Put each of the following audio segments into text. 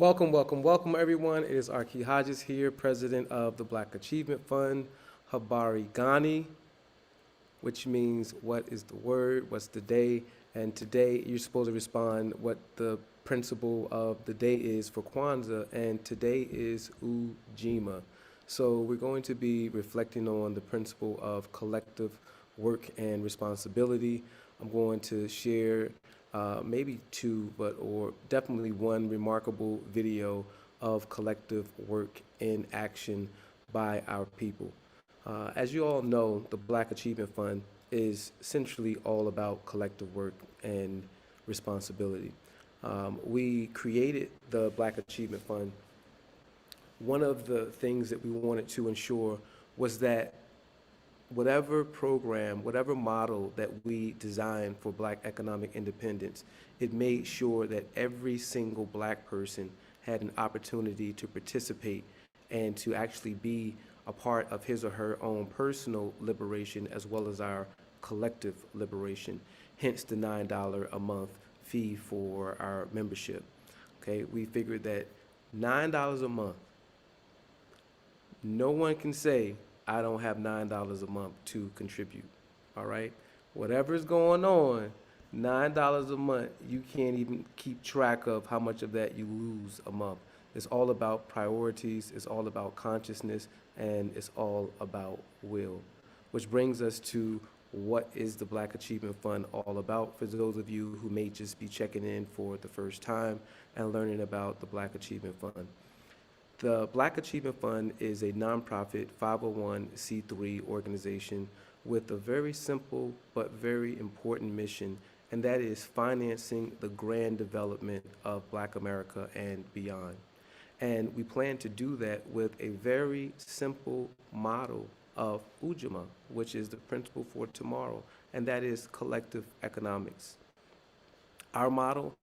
Welcome, everyone. It is Arki Hodges here, president of the Black Achievement Fund, Habari Ghani, which means what is the word, what's the day, and today you're supposed to respond what the principle of the day is for Kwanzaa, and today is Ujima. So we're going to be reflecting on the principle of collective work and responsibility. I'm going to share maybe two, or definitely one remarkable video of collective work in action by our people. As you all know, the Black Achievement Fund is essentially all about collective work and responsibility. We created the Black Achievement Fund. One of the things that we wanted to ensure was that whatever program, whatever model that we designed for Black economic independence, it made sure that every single Black person had an opportunity to participate and to actually be a part of his or her own personal liberation as well as our collective liberation, hence the $9 a month fee for our membership. Okay, we figured that $9 a month, no one can say, I don't have $9 a month to contribute, all right? Whatever's going on, $9 a month, you can't even keep track of how much of that you lose a month. It's all about priorities, it's all about consciousness, and it's all about will. Which brings us to what is the Black Achievement Fund all about for those of you who may just be checking in for the first time and learning about the Black Achievement Fund. The Black Achievement Fund is a nonprofit 501c3 organization with a very simple but very important mission, and that is financing the grand development of Black America and beyond. And we plan to do that with a very simple model of Ujima, which is the principle for tomorrow, and that is collective economics. Our model,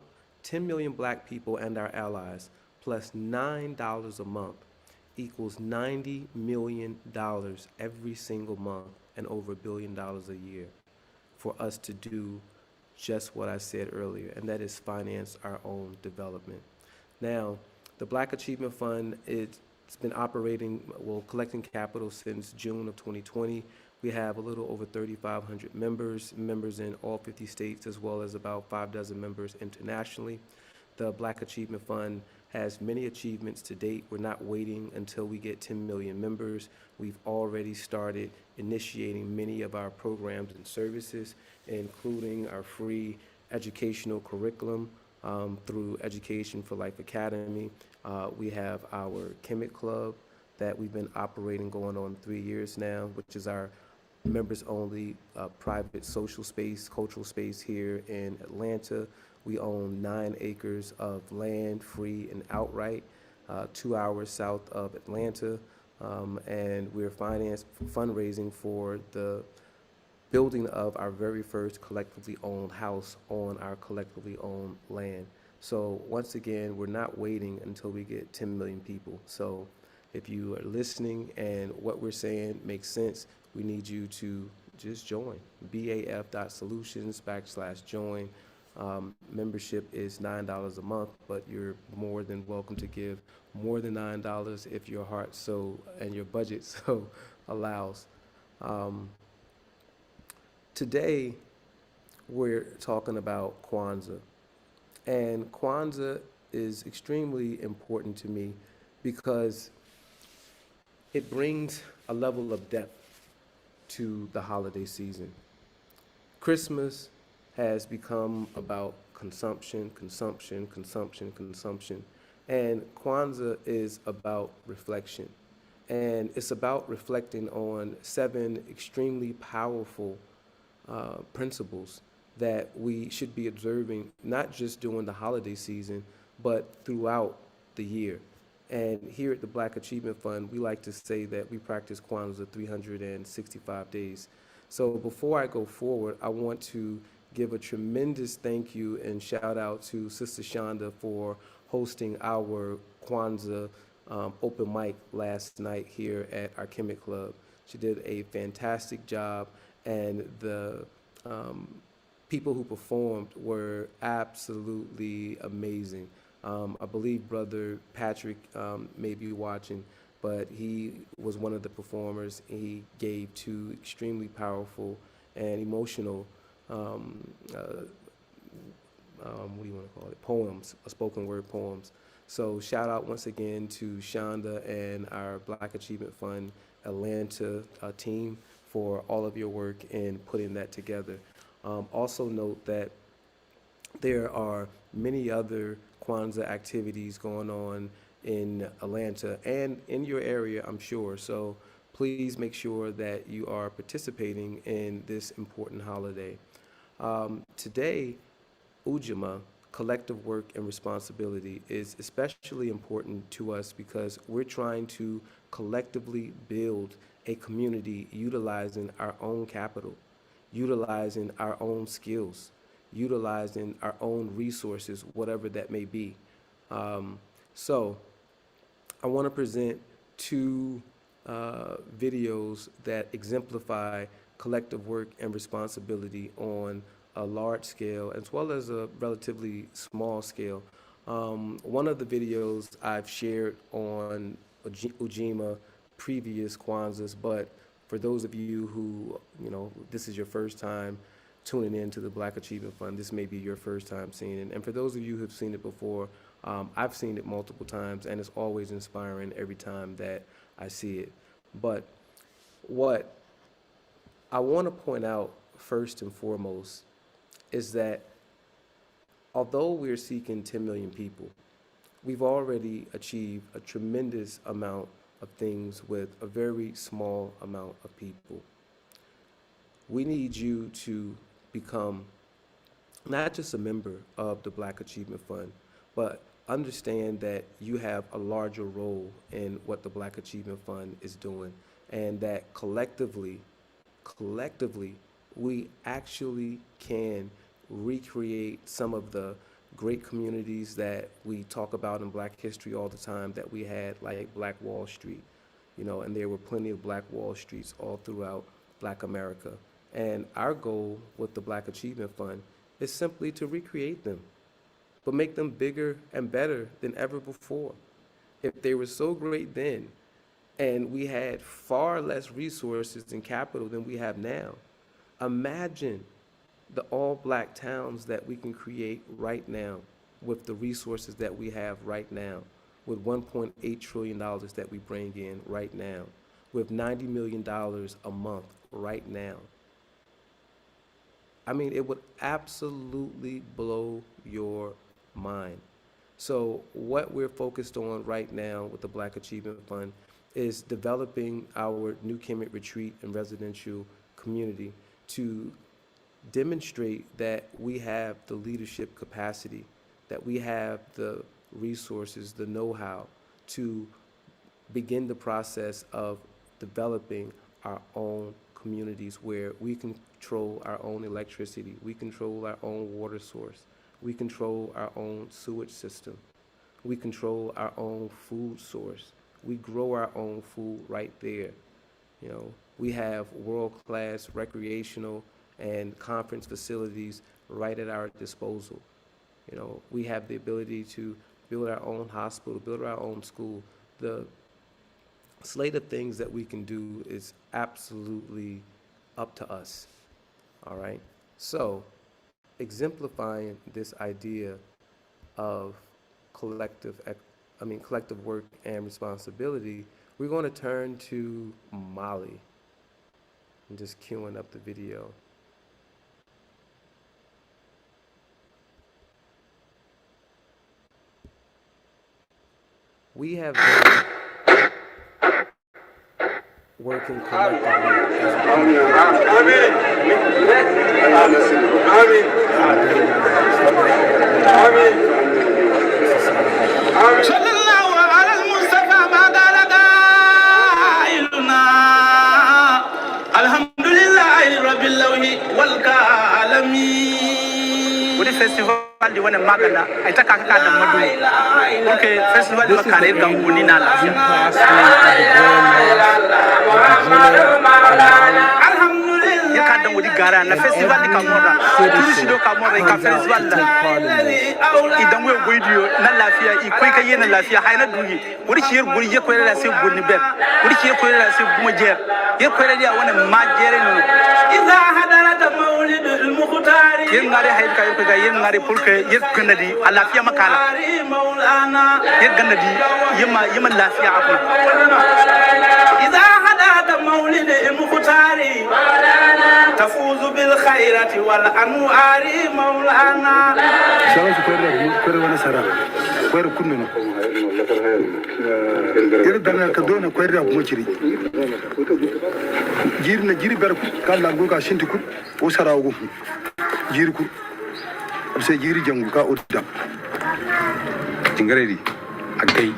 10 million Black people and our allies, plus $9 a month equals $90 million every single month and over $1 billion a year for us to do just what I said earlier, and that is finance our own development. Now, the Black Achievement Fund, it's been operating, collecting capital since June of 2020. We have a little over 3,500 members in all 50 states, as well as about 5 dozen members internationally. The Black Achievement Fund has many achievements to date. We're not waiting until we get 10 million members. We've already started initiating many of our programs and services, including our free educational curriculum through Education for Life Academy. We have our Chemic Club that we've been operating going on 3 years now, which is our members only private social space, cultural space here in Atlanta. We own 9 acres of land, free and outright, 2 hours south of Atlanta, and we're fundraising for the building of our very first collectively owned house on our collectively owned land. So once again, we're not waiting until we get 10 million people. So if you are listening and what we're saying makes sense, we need you to just join. BAF.solutions/join. Membership is $9 a month, but you're more than welcome to give more than $9 if your heart and your budget so allows. Today, we're talking about Kwanzaa. And Kwanzaa is extremely important to me because it brings a level of depth to the holiday season. Christmas has become about consumption, and Kwanzaa is about reflection. And it's about reflecting on 7 extremely powerful principles that we should be observing, not just during the holiday season, but throughout the year. And here at the Black Achievement Fund, we like to say that we practice Kwanzaa 365 days. So before I go forward, I want to give a tremendous thank you and shout out to Sister Shonda for hosting our Kwanzaa open mic last night here at our Chemic Club. She did a fantastic job, and the people who performed were absolutely amazing. I believe Brother Patrick may be watching, but he was one of the performers. He gave two extremely powerful and emotional, what do you want to call it, poems, spoken word poems. So shout out once again to Shonda and our Black Achievement Fund Atlanta team for all of your work in putting that together. Also note that there are many other Kwanzaa activities going on in Atlanta and in your area, I'm sure. So please make sure that you are participating in this important holiday. Today, Ujima, collective work and responsibility, is especially important to us because we're trying to collectively build a community utilizing our own capital, utilizing our own skills, utilizing our own resources, whatever that may be. So I want to present two videos that exemplify collective work and responsibility on a large scale as well as a relatively small scale. One of the videos I've shared on Ujima previous Kwanzaas, but for those of you who, this is your first time tuning in to the Black Achievement Fund, this may be your first time seeing it. And for those of you who have seen it before, I've seen it multiple times, and it's always inspiring every time that I see it. But what I want to point out first and foremost is that although we're seeking 10 million people, we've already achieved a tremendous amount of things with a very small amount of people. We need you to become not just a member of the Black Achievement Fund, but understand that you have a larger role in what the Black Achievement Fund is doing, and that collectively, we actually can recreate some of the great communities that we talk about in Black history all the time that we had, like Black Wall Street, and there were plenty of Black Wall Streets all throughout Black America. And our goal with the Black Achievement Fund is simply to recreate them, but make them bigger and better than ever before. If they were so great then, and we had far less resources and capital than we have now, imagine the all-Black towns that we can create right now with the resources that we have right now, with $1.8 trillion that we bring in right now, with $90 million a month right now. I mean, it would absolutely blow your mind. So what we're focused on right now with the Black Achievement Fund is developing our New Kemet retreat and residential community to demonstrate that we have the leadership capacity, that we have the resources, the know-how to begin the process of developing our own communities where we control our own electricity, we control our own water source, we control our own sewage system, we control our own food source, we grow our own food right there. We have world-class recreational and conference facilities right at our disposal. We have the ability to build our own hospital, build our own school. The slate of things that we can do is absolutely up to us, all right? So, exemplifying this idea of collective work and responsibility, we're going to turn to Mali. I'm just queuing up the video. We have been working collectively as a festival di wana magana ay taka ka da madu okay festival di makare ganguni na la alhamdulillah ya ka da wudi gara na festival ka moda turishi do ka moda ka festival da idan we goidiyo na lafiya i koi ka yena lafiya hayna dugi wuri ci yer guri je ko la se gurni ber wuri ci ko la se buma jer yer ko dia wona ma jere no iza hadarata maulidul muhtari yer ngare hay ka ko ga yer ngare pulke yer ganadi lafiya makala yer ganadi yema lafiya akuna iza hadarata maulidul muhtari تفوز بالخيرات والأنوار مولانا شلون كوري ولا سرا كوري كننا يردنا كدونا كوري أبو مشري جيرنا جيري بركو كان لانغو كاشين تكو وسرا وغو جيركو أبسي جيري جنغو كا أودام جنغري أكاي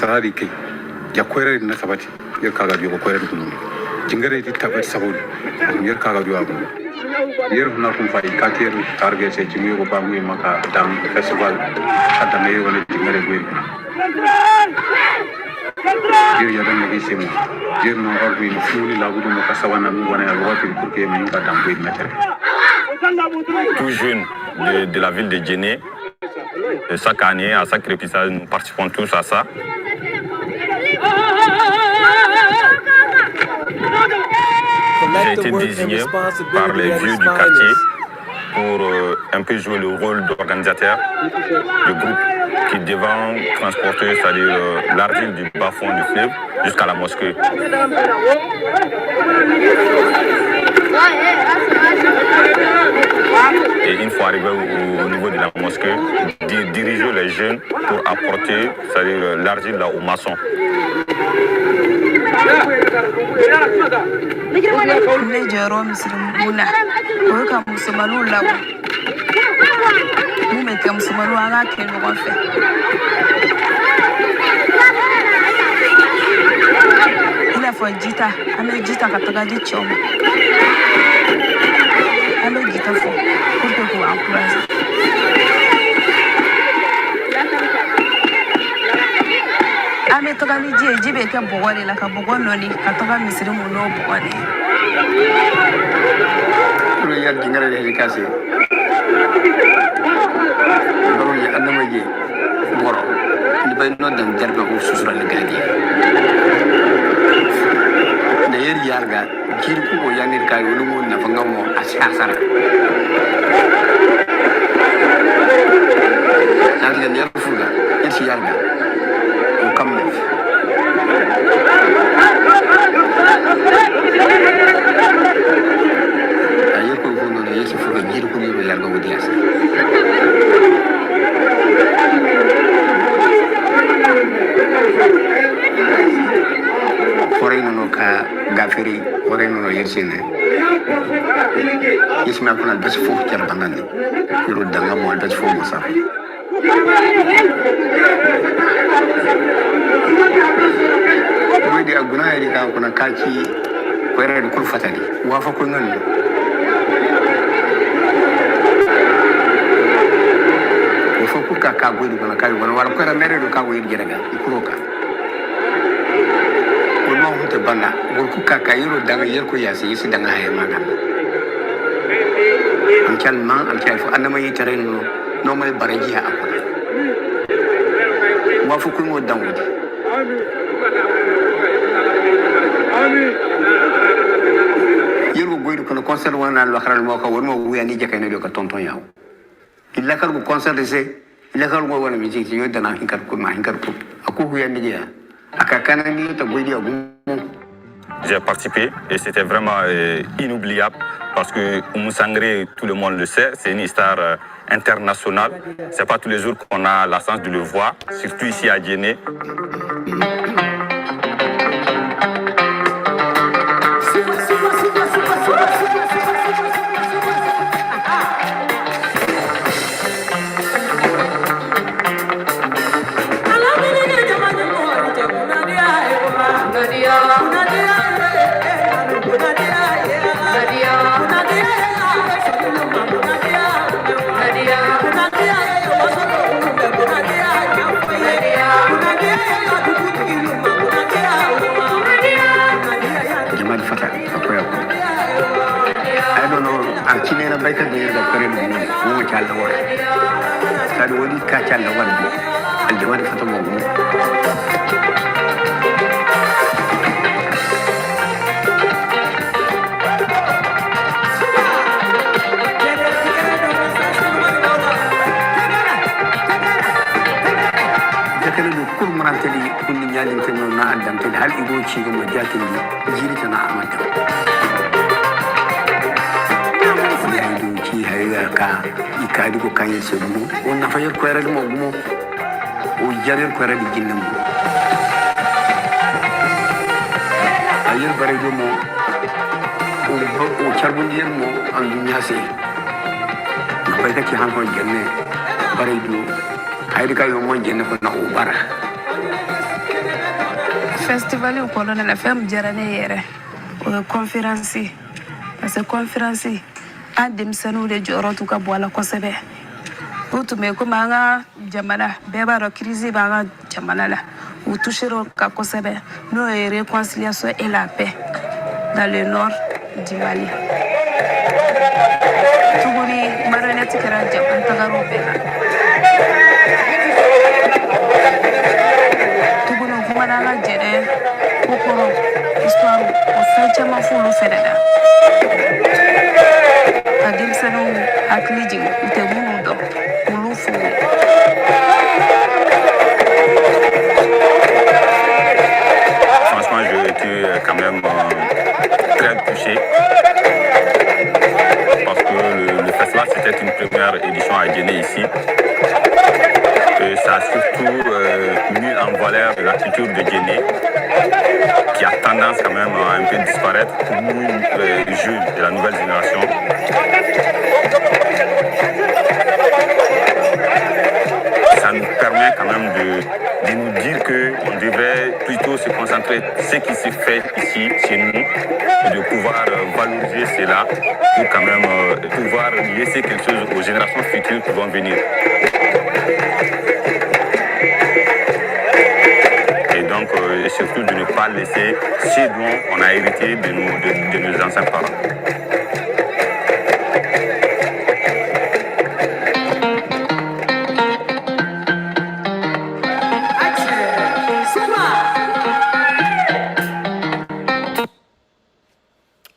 سراري كي يا كوري نسبتي يا كاغا بيو كوري كنو jingare di tabat sabul yer kaga duwa bu yer na kun fay kater target se jimi ko ba mu maka dam festival kada me wala jingare bu yer ya dan ngi semu yer no orbi no fuli la bu mo kasawana mu wana ya wati pour que mu ka dam bu metre tout jeune de la ville de Djenné chaque année à sacrifice nous participons tous à ça. J'ai été désigné par les vieux du quartier pour un peu jouer le rôle d'organisateur du groupe qui devant transporter, c'est-à-dire l'argile du bas-fond du fleuve jusqu'à la mosquée. Et une fois arrivé au niveau de la mosquée, diriger les jeunes pour apporter, c'est-à-dire l'argile là aux maçons. ne jero muslimuna ko ka musmalu lawo mu me ka musmalu aga ke no gofe ila fo jita ame jita ka toga di choma ame jita fo pour que ko encourage ame toga ni jibe ke bogole la ka bogono ni ka toga muslimu no bogole Kalau yang tinggal di dikasih, kalau yang anda lagi, borok, ini bayi nonton terbaik khusus orang lagi. Dari harga, kiri kubu yang dikai ulungun na pengamu asar. Nanti kan dia fuga, ini harga, ukamnya. Ayer ko ko no yeso fo ga jir ko ni be largo wodias foreign no ka gaferi foreign no yersine yesma ko na bes fo cer banane yoro danga mo bes fo mo sa wadi aguna yari ka ko na kaki ko era ko fatali wa fa ko ngani ka ka godi kono kay won wala ko mere do ka woyir jeraga kuroka ko mo hunte banda gol ku ka ka yiro danga yer ko yasi yisi danga hay maga am calma am calfo andama yitere no may baraji ha akona wa fu ko mo dangudi amin yiro goydo kono concert wona lo xaral mo ko won mo wuyani jekay ne do ko tonton yaw illa kar ko concert de il a quand même une musique qui est dans un cadre ma un cadre à quoi vous y allez J'ai participé et c'était vraiment inoubliable parce que Oumou-Sangré, tout le monde le sait, c'est une star internationale. C'est pas tous les jours qu'on a la chance de le voir, surtout ici à Djenné. I don't know baita da yadda kwarin mu mu ta da wani sai wani ka ta da wani aljawar fata mu kurmarantali kunni nyalin tano na adam tan hal igo ci ga majatin di jiri tana amata ya do ki hayya ka ikadi ko kanye sebu on na fayar ko yara mo gumo o jarir ko yara di jinnam ayir bare do mo o charbun yer mo an dunya se bay ka ci han ko jenne bare do haydi ka yo mo jenne ko na o bara festival in kɔnɔna la fɛn min diyara ne yɛrɛ o ye conférence ye parce que conférence an denmisɛnninw de jɔyɔrɔ t'u ka bɔ a la kosɛbɛ o tun bɛ komi an ka jamana bɛɛ b'a dɔn crise b'an ka jamana la u touchera o kan kosɛbɛ n'o ye réconciliation et la paix dans le nord du Mali tuguni marionnette kɛra an tagara o bɛɛ la tuguni o kumana an ka jɛnɛ ko kɔrɔ histoire o fɛn caman fɔ olu fɛnɛ na ka denmisɛnninw hakili jigin u tɛ minnu dɔn k'olu fo Franchement, j'ai été quand même très touché parce que le festival c'était une première édition à Guinée ici. Et ça a surtout mis en valeur la culture de Guinée qui a tendance quand même à un peu disparaître pour nous, les jeunes de la nouvelle génération. Ça nous permet quand même de nous dire qu'on devrait plutôt se concentrer sur ce qui se fait ici, chez nous, et de pouvoir valoriser cela pour quand même pouvoir laisser quelque chose aux générations futures qui vont venir. Et donc, et surtout de ne pas laisser ce dont on a hérité de nos anciens parents.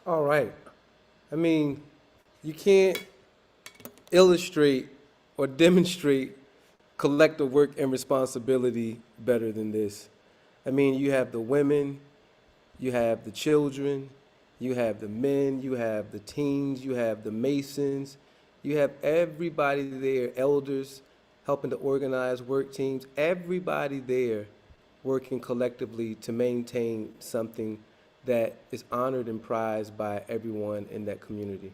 All right. I mean, you can't illustrate or demonstrate collective work and responsibility better than this. I mean, you have the women, you have the children, you have the men, you have the teens, you have the masons, you have everybody there, elders helping to organize work teams, everybody there working collectively to maintain something that is honored and prized by everyone in that community.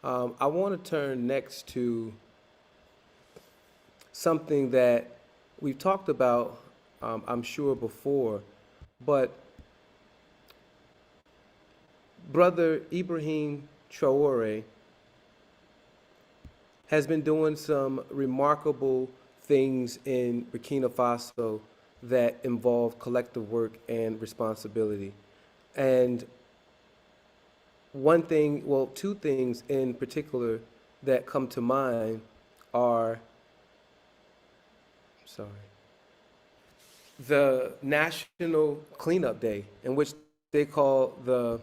I want to turn next to something that we've talked about, I'm sure, before, but Brother Ibrahim Traore has been doing some remarkable things in Burkina Faso that involve collective work and responsibility. And one thing, well, two things in particular that come to mind are, the National Cleanup Day, in which they call the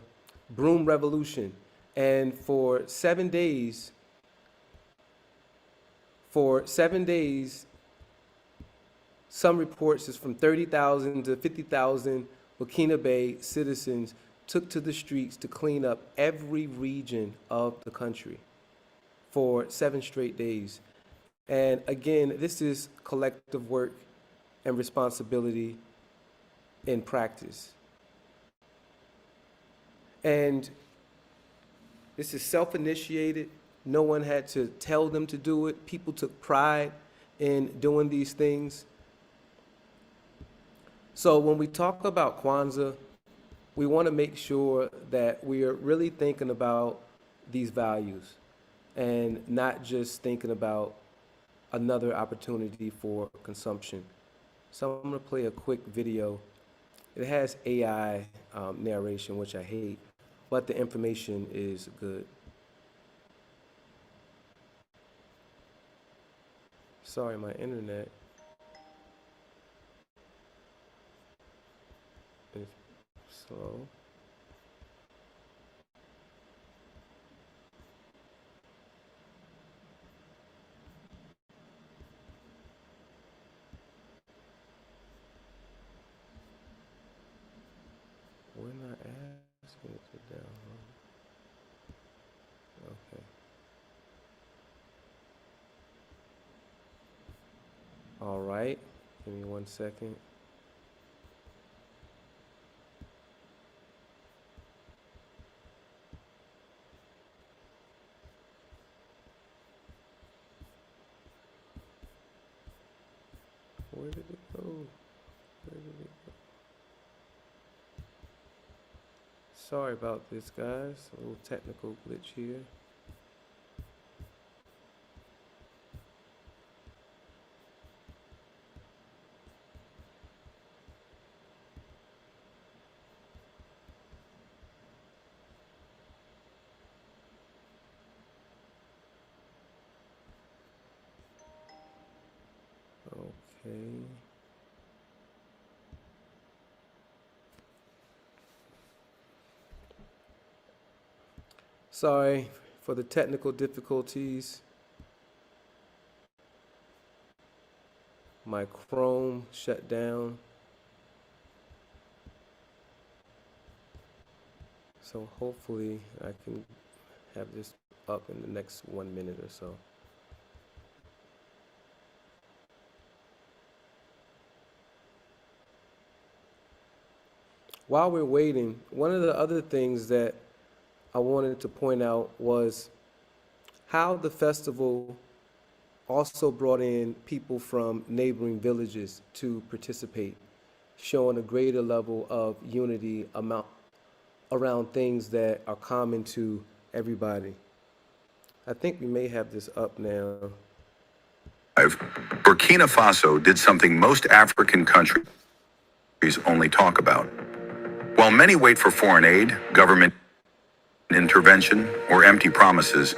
Broom Revolution. And for 7 days, some reports is from 30,000 to 50,000 Burkina Bay citizens took to the streets to clean up every region of the country for 7 straight days. And again, this is collective work and responsibility in practice. And this is self-initiated. No one had to tell them to do it. People took pride in doing these things. So when we talk about Kwanzaa, we want to make sure that we are really thinking about these values and not just thinking about another opportunity for consumption. So I'm going to play a quick video. It has AI narration, which I hate, but the information is good. Sorry, my internet is slow. We're not asking it to download. Okay. All right. Give me 1 second. Where did it go? Where did it go? Sorry about this, guys. A little technical glitch here. Okay. Sorry for the technical difficulties. My Chrome shut down. So hopefully I can have this up in the next 1 minute or so. While we're waiting, one of the other things that I wanted to point out was how the festival also brought in people from neighboring villages to participate, showing a greater level of unity around things that are common to everybody. I think we may have this up now. Burkina Faso did something most African countries only talk about. While many wait for foreign aid, government intervention, or empty promises,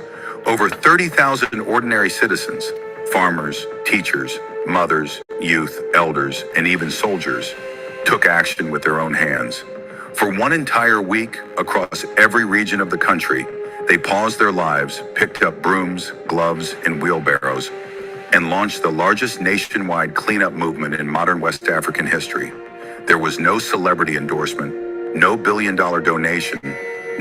over 30,000 ordinary citizens, farmers, teachers, mothers, youth, elders, and even soldiers, took action with their own hands. For one entire week, across every region of the country, they paused their lives, picked up brooms, gloves, and wheelbarrows, and launched the largest nationwide cleanup movement in modern West African history. There was no celebrity endorsement, no billion-dollar donation,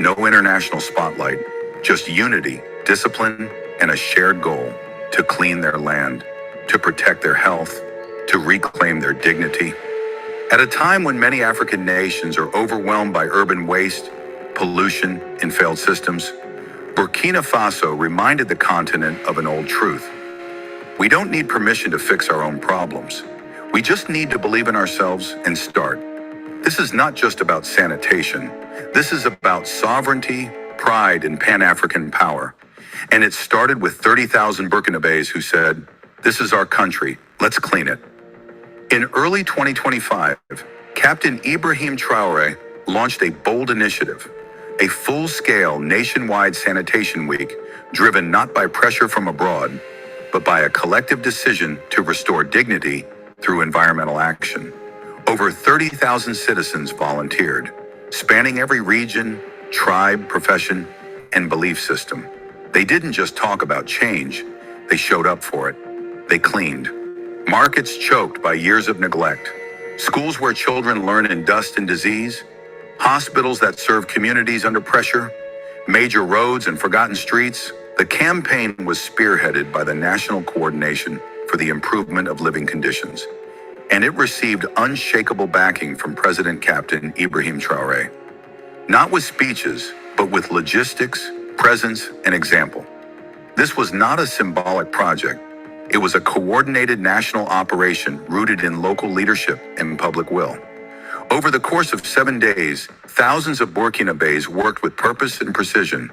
no international spotlight, just unity, discipline, and a shared goal to clean their land, to protect their health, to reclaim their dignity. At a time when many African nations are overwhelmed by urban waste, pollution, and failed systems, Burkina Faso reminded the continent of an old truth. We don't need permission to fix our own problems. We just need to believe in ourselves and start. This is not just about sanitation. This is about sovereignty, pride, and Pan-African power. And it started with 30,000 Burkinabés who said, "This is our country, let's clean it." In early 2025, Captain Ibrahim Traoré launched a bold initiative, a full-scale nationwide sanitation week driven not by pressure from abroad, but by a collective decision to restore dignity through environmental action. Over 30,000 citizens volunteered, spanning every region, tribe, profession, and belief system. They didn't just talk about change, they showed up for it. They cleaned. Markets choked by years of neglect. Schools where children learn in dust and disease. Hospitals that serve communities under pressure. Major roads and forgotten streets. The campaign was spearheaded by the National Coordination for the Improvement of Living Conditions, and it received unshakable backing from President Captain Ibrahim Traoré. Not with speeches, but with logistics, presence, and example. This was not a symbolic project. It was a coordinated national operation rooted in local leadership and public will. Over the course of 7 days, thousands of Burkinabés worked with purpose and precision.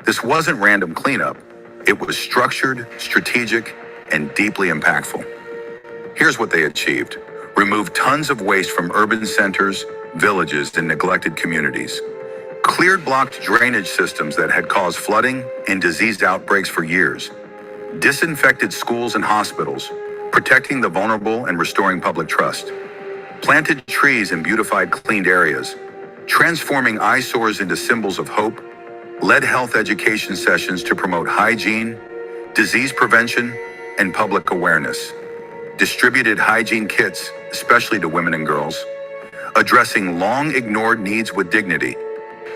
This wasn't random cleanup. It was structured, strategic, and deeply impactful. Here's what they achieved. Removed tons of waste from urban centers, villages, and neglected communities. Cleared blocked drainage systems that had caused flooding and disease outbreaks for years. Disinfected schools and hospitals, protecting the vulnerable and restoring public trust, planted trees and beautified cleaned areas, transforming eyesores into symbols of hope, led health education sessions to promote hygiene, disease prevention, and public awareness, distributed hygiene kits, especially to women and girls, addressing long-ignored needs with dignity,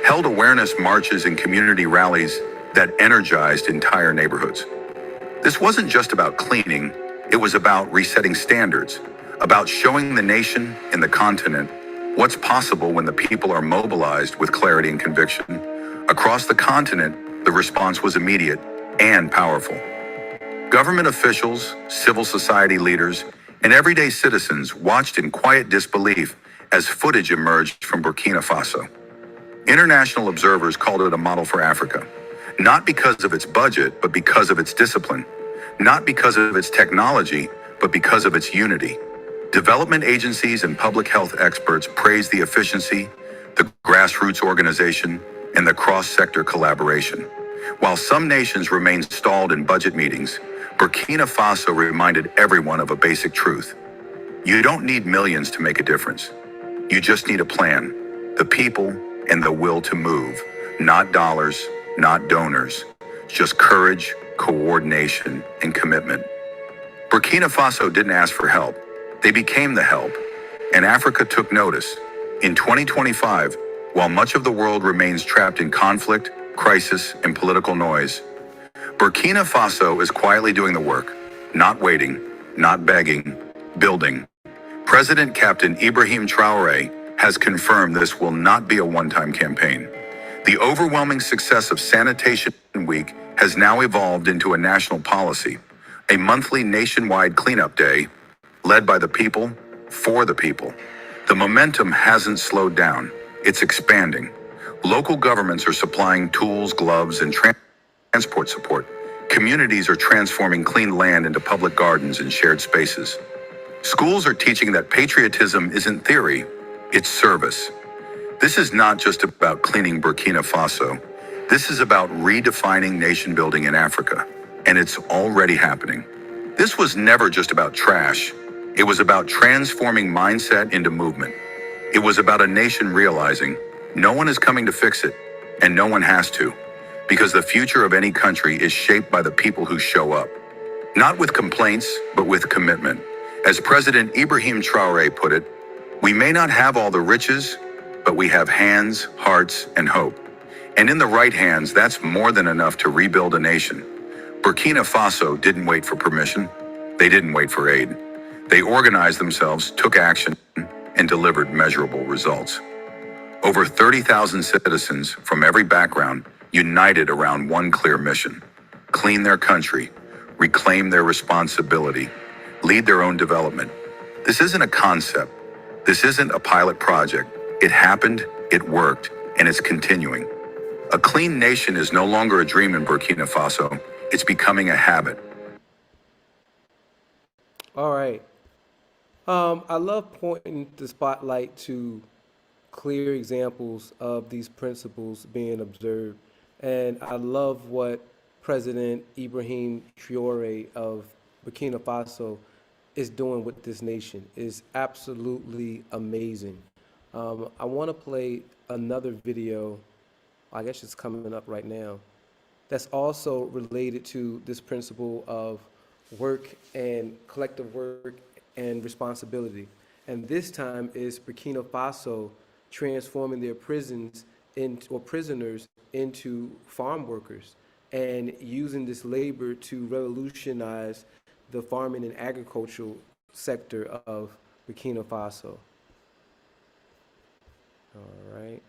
held awareness marches and community rallies that energized entire neighborhoods. This wasn't just about cleaning, it was about resetting standards, about showing the nation and the continent what's possible when the people are mobilized with clarity and conviction. Across the continent, the response was immediate and powerful. Government officials, civil society leaders, and everyday citizens watched in quiet disbelief as footage emerged from Burkina Faso. International observers called it a model for Africa, not because of its budget, but because of its discipline, not because of its technology, but because of its unity. Development agencies and public health experts praised the efficiency, the grassroots organization, and the cross-sector collaboration. While some nations remained stalled in budget meetings, Burkina Faso reminded everyone of a basic truth. You don't need millions to make a difference. You just need a plan, the people, and the will to move. Not dollars, not donors, just courage, coordination, and commitment. Burkina Faso didn't ask for help. They became the help, and Africa took notice. In 2025, while much of the world remains trapped in conflict, crisis, and political noise, Burkina Faso is quietly doing the work, not waiting, not begging, building. President Captain Ibrahim Traoré has confirmed this will not be a one-time campaign. The overwhelming success of Sanitation Week has now evolved into a national policy, a monthly nationwide cleanup day led by the people, for the people. The momentum hasn't slowed down, it's expanding. Local governments are supplying tools, gloves, and transport support. Communities are transforming clean land into public gardens and shared spaces. Schools are teaching that patriotism isn't theory, it's service. This is not just about cleaning Burkina Faso. This is about redefining nation building in Africa, and it's already happening. This was never just about trash. It was about transforming mindset into movement. It was about a nation realizing no one is coming to fix it, and no one has to, because the future of any country is shaped by the people who show up. Not with complaints, but with commitment. As President Ibrahim Traoré put it, we may not have all the riches, but we have hands, hearts, and hope. And in the right hands, that's more than enough to rebuild a nation. Burkina Faso didn't wait for permission. They didn't wait for aid. They organized themselves, took action, and delivered measurable results. Over 30,000 citizens from every background united around one clear mission: clean their country, reclaim their responsibility, lead their own development. This isn't a concept. This isn't a pilot project. It happened, it worked, and it's continuing. A clean nation is no longer a dream in Burkina Faso. It's becoming a habit. All right. I love pointing the spotlight to clear examples of these principles being observed. And I love what President Ibrahim Traoré of Burkina Faso is doing with this nation. Is absolutely amazing. I want to play another video. I guess it's coming up right now. That's also related to this principle of work and collective work and responsibility. And this time is Burkina Faso transforming their prisons or prisoners into farm workers and using this labor to revolutionize the farming and agricultural sector of Burkina Faso. All right.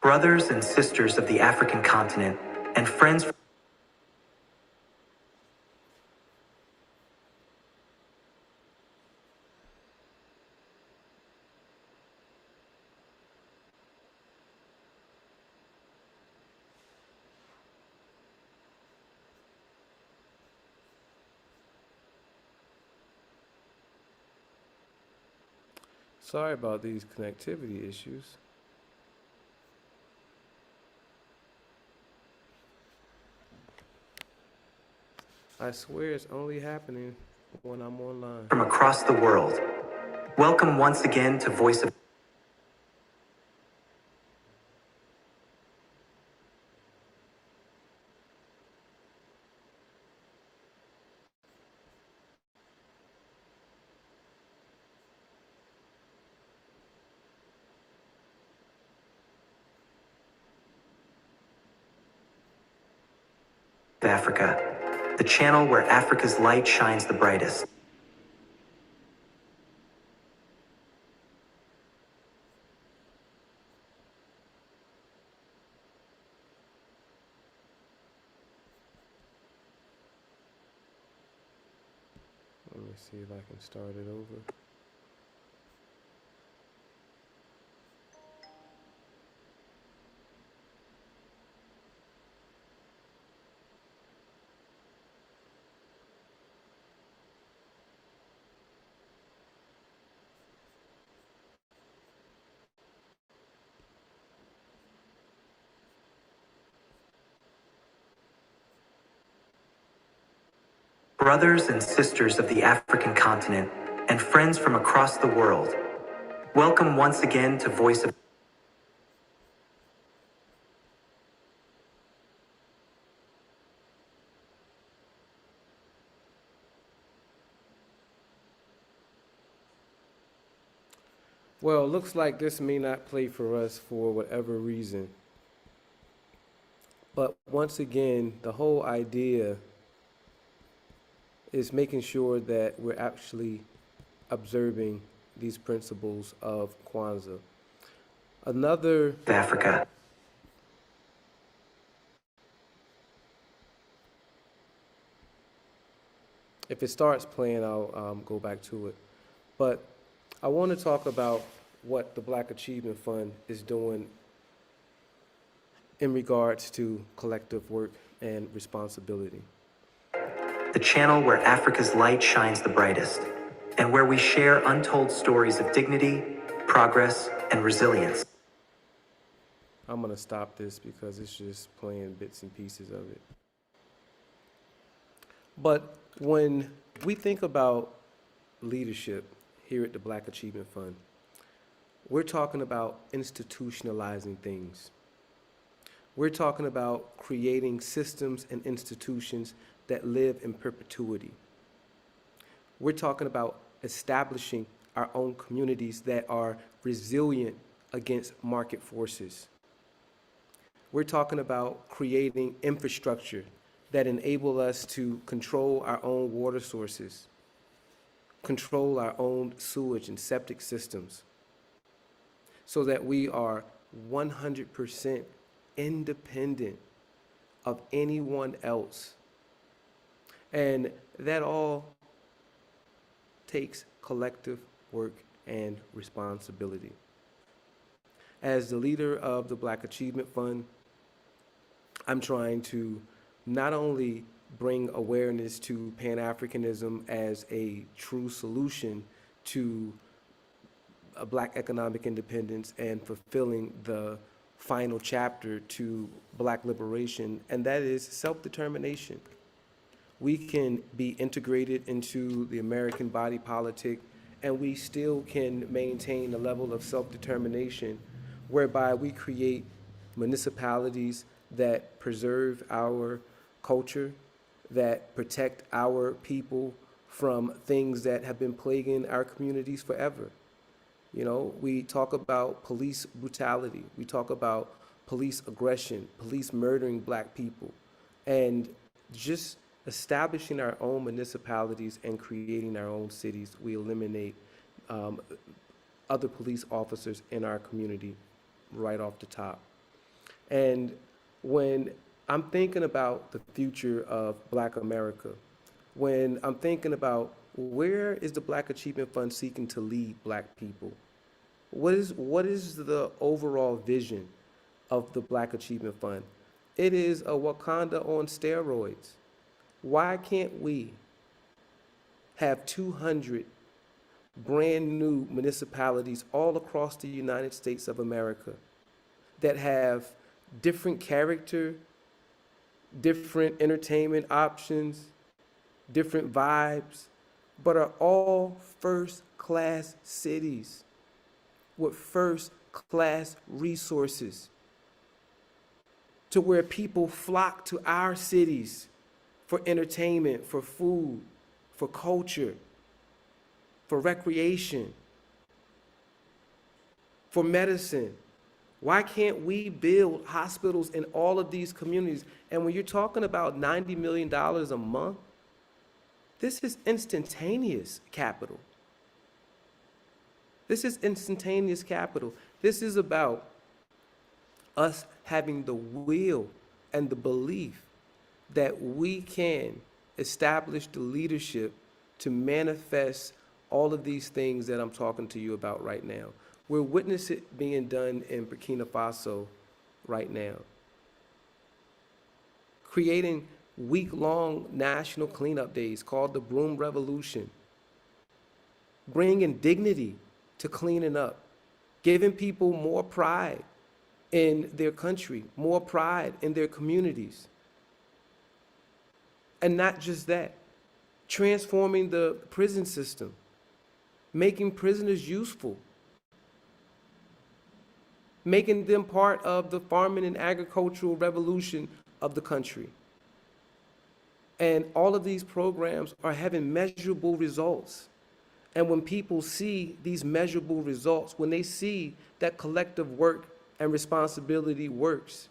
Brothers and sisters of the African continent, and friends. Sorry about these connectivity issues. I swear it's only happening when I'm online. From across the world, welcome once again to Voice of Africa, the channel where Africa's light shines the brightest. Let me see if I can start it over. Brothers and sisters of the African continent, and friends from across the world, welcome once again to Voice of Well, it looks like this may not play for us for whatever reason. But once again, the whole idea is making sure that we're actually observing these principles of Kwanzaa. Another Africa. If it starts playing, I'll go back to it. But I want to talk about what the Black Achievement Fund is doing in regards to collective work and responsibility. The channel where Africa's light shines the brightest, and where we share untold stories of dignity, progress, and resilience. I'm going to stop this because it's just playing bits and pieces of it. But when we think about leadership here at the Black Achievement Fund, we're talking about institutionalizing things. We're talking about creating systems and institutions that live in perpetuity. We're talking about establishing our own communities that are resilient against market forces. We're talking about creating infrastructure that enable us to control our own water sources, control our own sewage and septic systems, so that we are 100% independent of anyone else. And that all takes collective work and responsibility. As the leader of the Black Achievement Fund, I'm trying to not only bring awareness to Pan-Africanism as a true solution to a Black economic independence and fulfilling the final chapter to Black liberation, and that is self-determination. We can be integrated into the American body politic, and we still can maintain a level of self-determination whereby we create municipalities that preserve our culture, that protect our people from things that have been plaguing our communities forever. You know, we talk about police brutality, we talk about police aggression, police murdering Black people, and just establishing our own municipalities and creating our own cities, we eliminate other police officers in our community right off the top. And when I'm thinking about the future of Black America, when I'm thinking about where is the Black Achievement Fund seeking to lead Black people, what is the overall vision of the Black Achievement Fund? It is a Wakanda on steroids. Why can't we have 200 brand new municipalities all across the United States of America that have different character, different entertainment options, different vibes, but are all first-class cities with first-class resources, to where people flock to our cities for entertainment, for food, for culture, for recreation, for medicine. Why can't we build hospitals in all of these communities? And when you're talking about $90 million a month, this is instantaneous capital. This is instantaneous capital. This is about us having the will and the belief that we can establish the leadership to manifest all of these things that I'm talking to you about right now. We're witnessing it being done in Burkina Faso right now. Creating week-long national cleanup days called the Broom Revolution. Bringing dignity to cleaning up. Giving people more pride in their country, more pride in their communities. And not just that, transforming the prison system, making prisoners useful, making them part of the farming and agricultural revolution of the country. And all of these programs are having measurable results. And when people see these measurable results, when they see that collective work and responsibility works,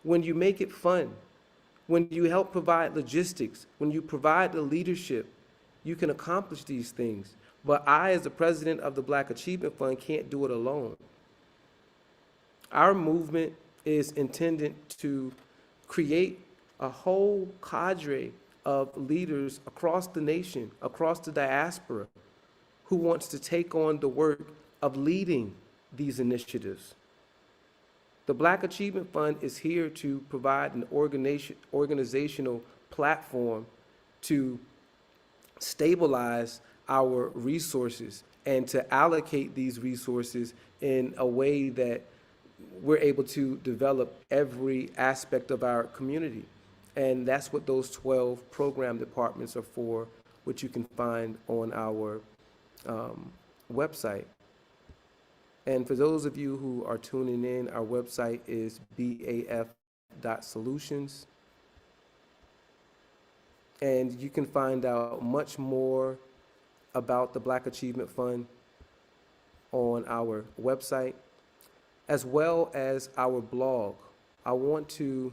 when you make it fun, when you help provide logistics, when you provide the leadership, you can accomplish these things. But I, as the president of the Black Achievement Fund, can't do it alone. Our movement is intended to create a whole cadre of leaders across the nation, across the diaspora, who wants to take on the work of leading these initiatives. The Black Achievement Fund is here to provide an organizational platform to stabilize our resources and to allocate these resources in a way that we're able to develop every aspect of our community. And that's what those 12 program departments are for, which you can find on our website. And for those of you who are tuning in, our website is baf.solutions. And you can find out much more about the Black Achievement Fund on our website, as well as our blog. I want to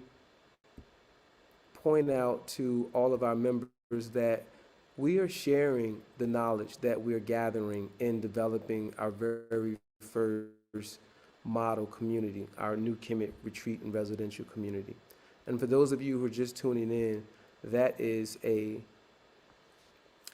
point out to all of our members that we are sharing the knowledge that we're gathering in developing our very first model community, our New Kemet retreat and residential community. And for those of you who are just tuning in, that is a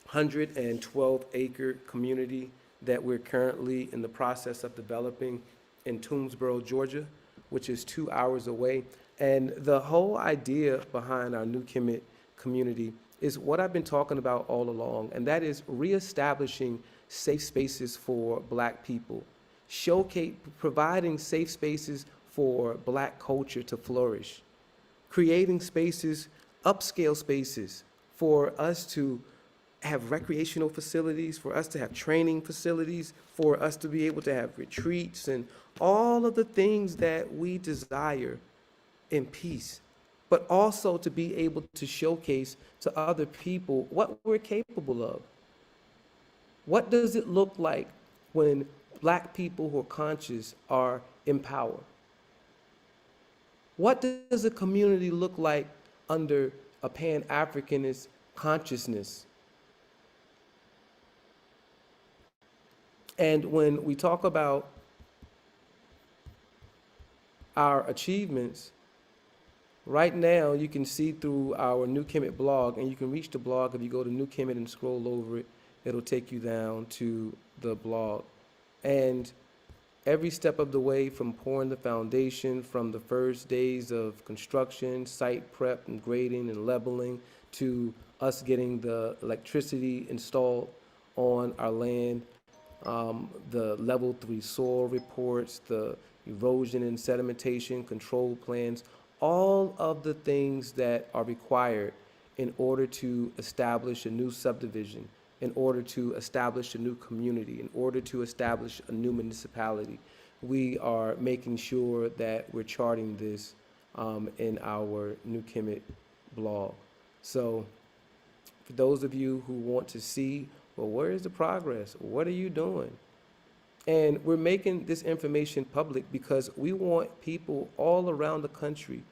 112-acre community that we're currently in the process of developing in Toomsboro, Georgia, which is 2 hours away. And the whole idea behind our New Kemet community is what I've been talking about all along, and that is reestablishing safe spaces for Black people, providing safe spaces for Black culture to flourish, creating spaces, upscale spaces for us to have recreational facilities, for us to have training facilities, for us to be able to have retreats and all of the things that we desire in peace, but also to be able to showcase to other people what we're capable of. What does it look like when Black people who are conscious are in power? What does a community look like under a Pan-Africanist consciousness? And when we talk about our achievements, right now you can see through our New Kemet blog, and you can reach the blog if you go to New Kemet and scroll over it, it'll take you down to the blog. And every step of the way, from pouring the foundation, from the first days of construction, site prep and grading and leveling, to us getting the electricity installed on our land, the level 3 soil reports, the erosion and sedimentation control plans, all of the things that are required in order to establish a new subdivision, in order to establish a new community, in order to establish a new municipality. We are making sure that we're charting this in our New Kemet blog. So for those of you who want to see, well, where is the progress? What are you doing? And we're making this information public because we want people all around the country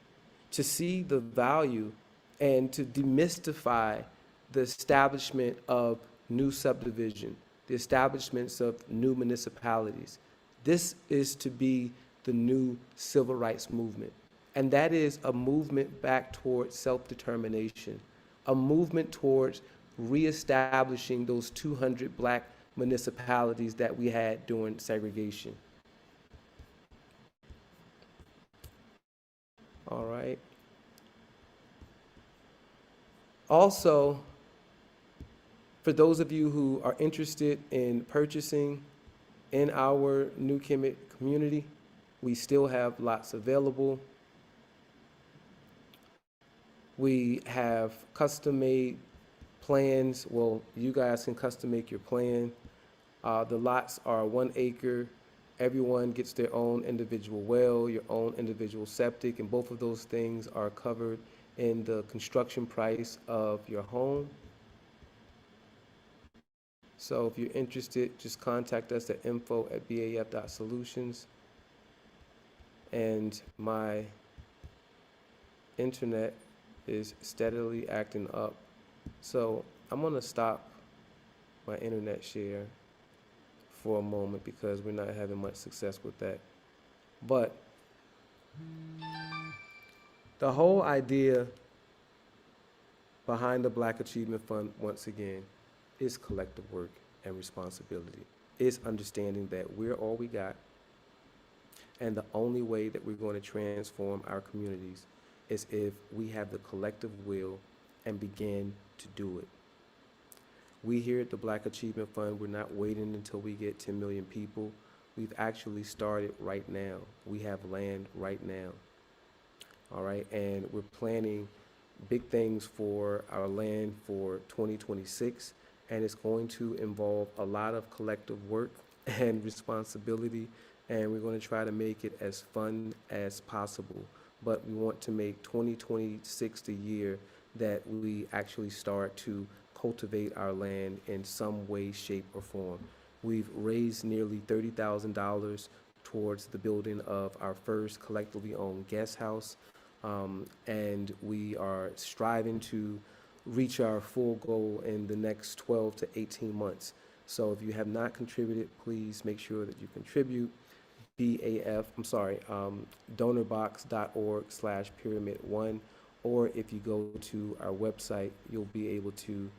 to see the value and to demystify the establishment of new subdivision, the establishments of new municipalities. This is to be the new civil rights movement. And that is a movement back towards self-determination, a movement towards reestablishing those 200 black municipalities that we had during segregation. All right. Also, for those of you who are interested in purchasing in our New Kemet community, we still have lots available. We have custom-made plans. Well, you guys can custom make your plan. The lots are 1 acre. Everyone gets their own individual well, your own individual septic, and both of those things are covered in the construction price of your home. So if you're interested, just contact us at info@baf.solutions. And my internet is steadily acting up. So I'm going to stop my internet share for a moment because we're not having much success with that. But the whole idea behind the Black Achievement Fund, once again, is collective work and responsibility. It's understanding that we're all we got, and the only way that we're going to transform our communities is if we have the collective will and begin to do it. We here at the Black Achievement Fund, we're not waiting until we get 10 million people. We've actually started right now. We have land right now. All right, and we're planning big things for our land for 2026, and it's going to involve a lot of collective work and responsibility, and we're going to try to make it as fun as possible. But we want to make 2026 the year that we actually start to cultivate our land in some way, shape, or form. We've raised nearly $30,000 towards the building of our first collectively owned guest house, and we are striving to reach our full goal in the next 12 to 18 months. So if you have not contributed, please make sure that you contribute. donorbox.org/pyramid1, or if you go to our website, you'll be able to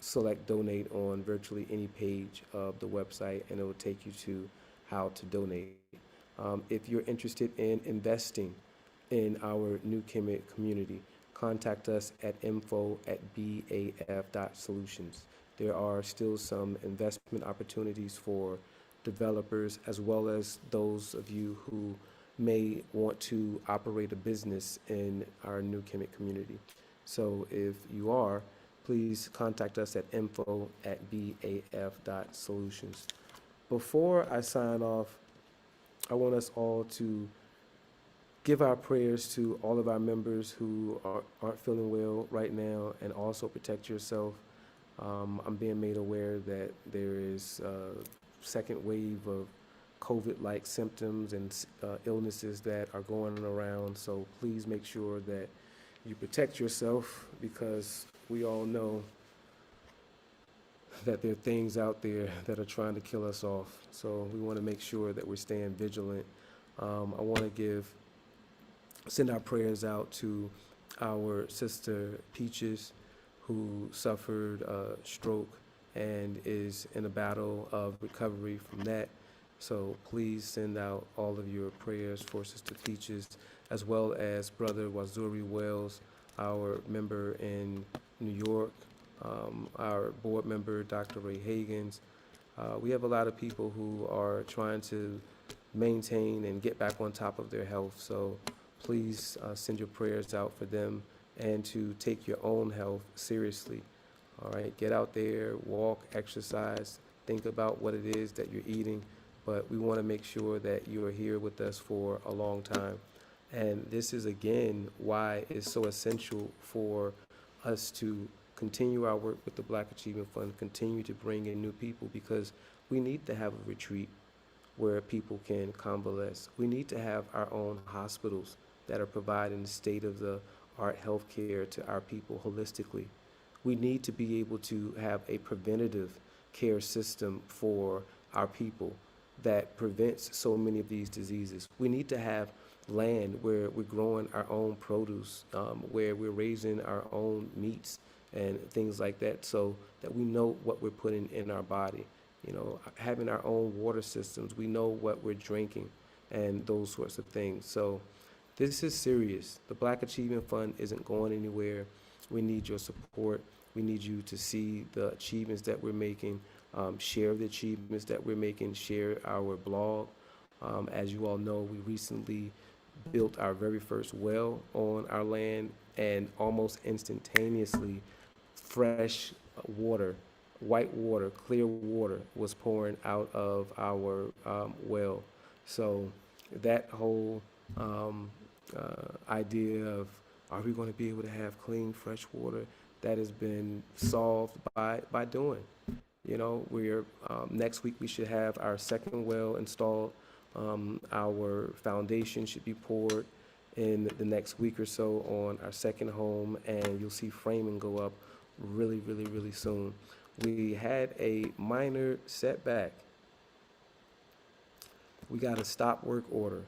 select donate on virtually any page of the website, and it will take you to how to donate. If you're interested in investing in our New Kemet community, contact us at info@baf.solutions. There are still some investment opportunities for developers, as well as those of you who may want to operate a business in our New Kemet community. So if you are, please contact us at info@baf.solutions. Before I sign off, I want us all to give our prayers to all of our members who aren't feeling well right now, and also protect yourself. I'm being made aware that there is a second wave of COVID-like symptoms and illnesses that are going around, so please make sure that you protect yourself, because we all know that there are things out there that are trying to kill us off. So we want to make sure that we're staying vigilant. I want to send our prayers out to our sister Peaches, who suffered a stroke and is in a battle of recovery from that. So please send out all of your prayers for Sister Peaches, as well as Brother Wazuri Wells, our member in New York, our board member, Dr. Ray Hagans, We have a lot of people who are trying to maintain and get back on top of their health. So please send your prayers out for them and to take your own health seriously. All right, get out there, walk, exercise, think about what it is that you're eating, but we want to make sure that you are here with us for a long time. And this is again why it's so essential for us to continue our work with the Black Achievement Fund, continue to bring in new people, because we need to have a retreat where people can convalesce. We need to have our own hospitals that are providing state-of-the-art health care to our people holistically. We need to be able to have a preventative care system for our people that prevents so many of these diseases. We need to have land where we're growing our own produce, where we're raising our own meats and things like that, so that we know what we're putting in our body. You know, having our own water systems, we know what we're drinking and those sorts of things. So this is serious. The Black Achievement Fund isn't going anywhere. We need your support. We need you to see the achievements that we're making, share the achievements that we're making, share our blog. As you all know, we recently built our very first well on our land, and almost instantaneously, fresh water, white water, clear water was pouring out of our well. So that whole idea of, are we going to be able to have clean, fresh water, that has been solved by doing. You know, we're next week we should have our second well installed. Our foundation should be poured in the next week or so on our second home, and you'll see framing go up really, really, really soon. We had a minor setback. We got a stop work order.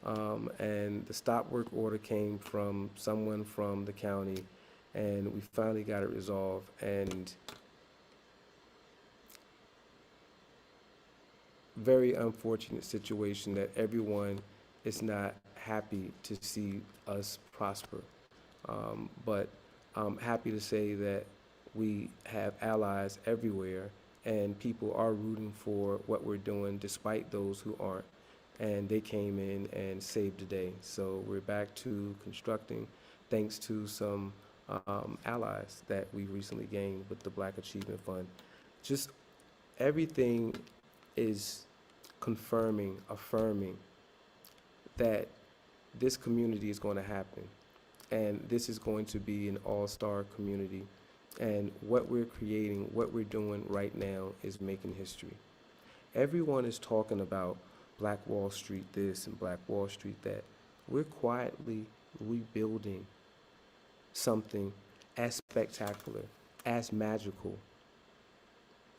And the stop work order came from someone from the county, and we finally got it resolved. And very unfortunate situation that everyone is not happy to see us prosper. But I'm happy to say that we have allies everywhere, and people are rooting for what we're doing despite those who aren't. And they came in and saved the day. So we're back to constructing thanks to some allies that we recently gained with the Black Achievement Fund. Just everything is confirming, affirming that this community is going to happen. And this is going to be an all-star community. And what we're creating, what we're doing right now is making history. Everyone is talking about Black Wall Street this and Black Wall Street that. We're quietly rebuilding something as spectacular, as magical.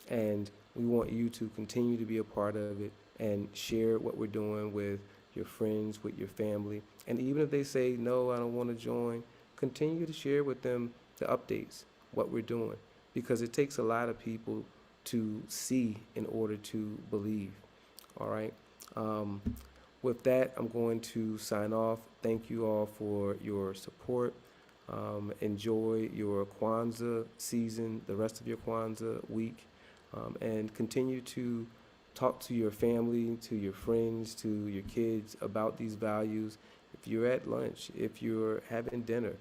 And we want you to continue to be a part of it and share what we're doing with your friends, with your family. And even if they say, no, I don't want to join, continue to share with them the updates, what we're doing, because it takes a lot of people to see in order to believe. All right. With that, I'm going to sign off. Thank you all for your support. Enjoy your Kwanzaa season, the rest of your Kwanzaa week, and continue to talk to your family, to your friends, to your kids about these values. If you're at lunch, if you're having dinner,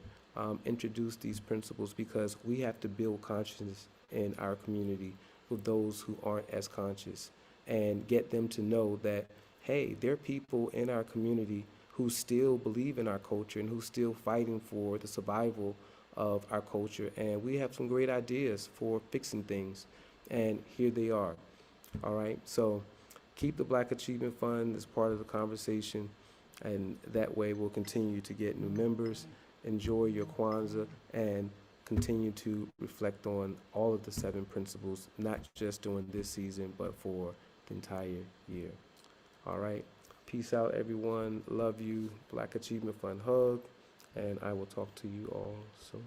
introduce these principles, because we have to build consciousness in our community with those who aren't as conscious, and get them to know that, hey, there are people in our community who still believe in our culture and who still fighting for the survival of our culture. And we have some great ideas for fixing things. And here they are. All right. So keep the Black Achievement Fund as part of the conversation. And that way we'll continue to get new members. Enjoy your Kwanzaa and continue to reflect on all of the 7 principles, not just during this season, but for the entire year. All right. Peace out, everyone. Love you. Black Achievement Fund hug. And I will talk to you all soon.